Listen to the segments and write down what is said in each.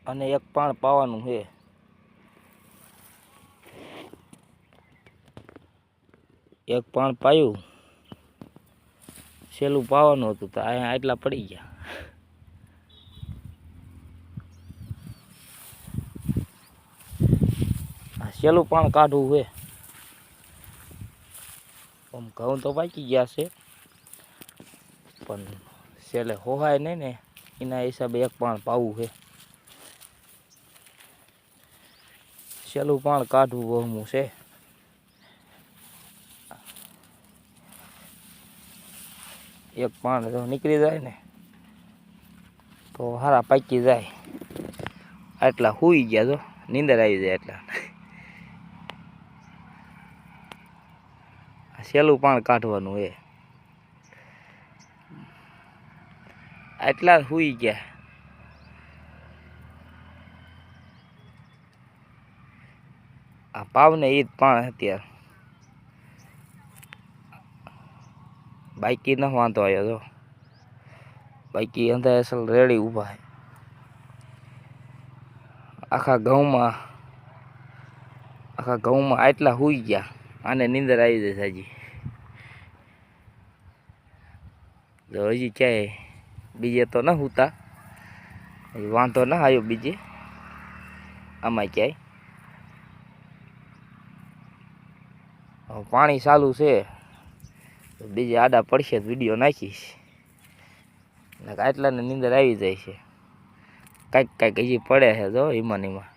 અને એક પાણ પાવાનું છે. એક પાણ પાયું, છેલ્લું પાવાનું હતું તો અહીંયા આટલા પડી ગયા. છેલ્લું પાણ કાઢવું છે. આમ ઘઉં તો પાકી ગયા છે, પણ છેલ્લે હોહાય નહીં ને એના હિસાબે એક પાણ પાવું છે. છેલ્લું પાણ કાઢવું વહમું છે. એક પાણ જો નીકળી જાય ને તો હારા પાકી જાય. આટલા સૂઈ ગયા, જો નીંદર આવી જાય એટલા. છેલ્લું પાણ કાઢવાનું એ આટલા સૂઈ ગયા. આ પાવને ઈ જ પાણ અત્યારે બાકી ન વાંધો આવ્યો. જો બાકી અંદર અસલ રેડી ઊભા છે. આખા ઘઉંમાં આટલા સૂઈ ગયા. આને નીંદર આવી જશે હજી. જો હજી ક્યાંય બીજે તો ન સૂતા, વાંધો ન આવ્યો બીજે આમાં ક્યાંય. પાણી ચાલુ છે, બીજે આડા પડશે તો વિડીયો નાખીશ. આટલાને નીંદર આવી જાય છે. કાંઈક હજી પડે છે જો એમાં.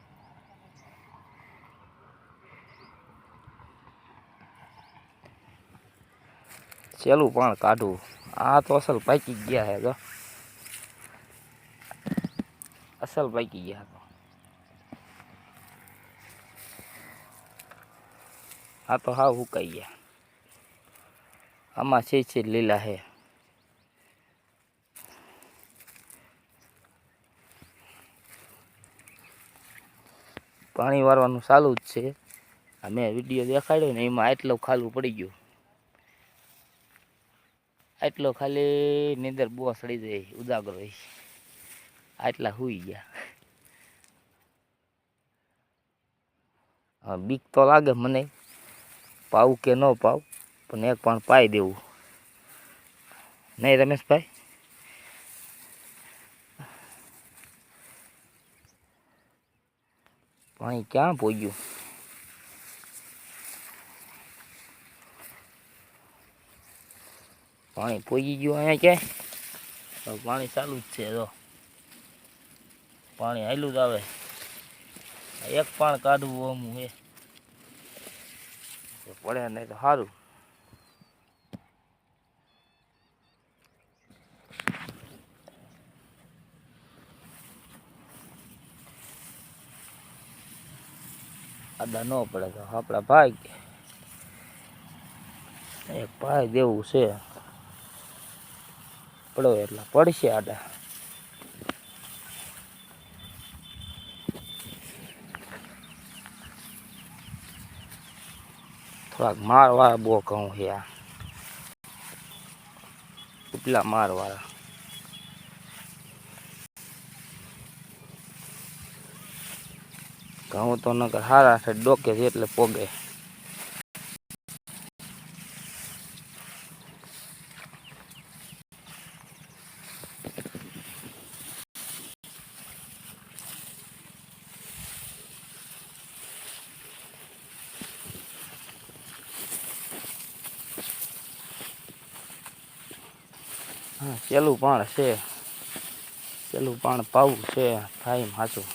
છેલ્લું પાણ કાઢવું. આ તો અસલ પાકી ગયા છે. જો અસલ પાકી ગયા. આ તો હાવ સુકાઈ ગયા. આમાં છે લીલા છે. પાણી વારવાનું ચાલુ જ છે. મેં વિડીયો દેખાડ્યો ને એમાં આટલું ખાલું પડી ગયું. આટલો ખાલી નીંદર બહુ સડી જાય, ઉજાગરો હોય. આટલા સૂઈ ગયા. હા, બીક તો લાગે મને, પાવું કે ન પાવ, પણ એક પણ પાઈ દેવું. નહીં રમેશભાઈ? પાણી ક્યાં પહોંચ્યું? પાણી પહોંચી ગયું અહીંયા ક્યાંય? પાણી ચાલુ જ છે. જો પાણી હાલ્યું જ આવે. એક પાણ કાઢવું અમું એ પડે નહીં તો સારું. આદા ન પડે તો આપણા ભાઈ એક ભાઈ દેવું છે. પડો એટલે પડશે આડા. થોડાક મારવાળા બહુ ઘઉં છે. આ ઉપલા મારવાળા. ઘઉં તો નકર સારા છે, ડોકે છે એટલે પોગે. હા, છેલ્લું પાણ છે. છેલ્લું પાણ પાવું છે. થાય સાચું.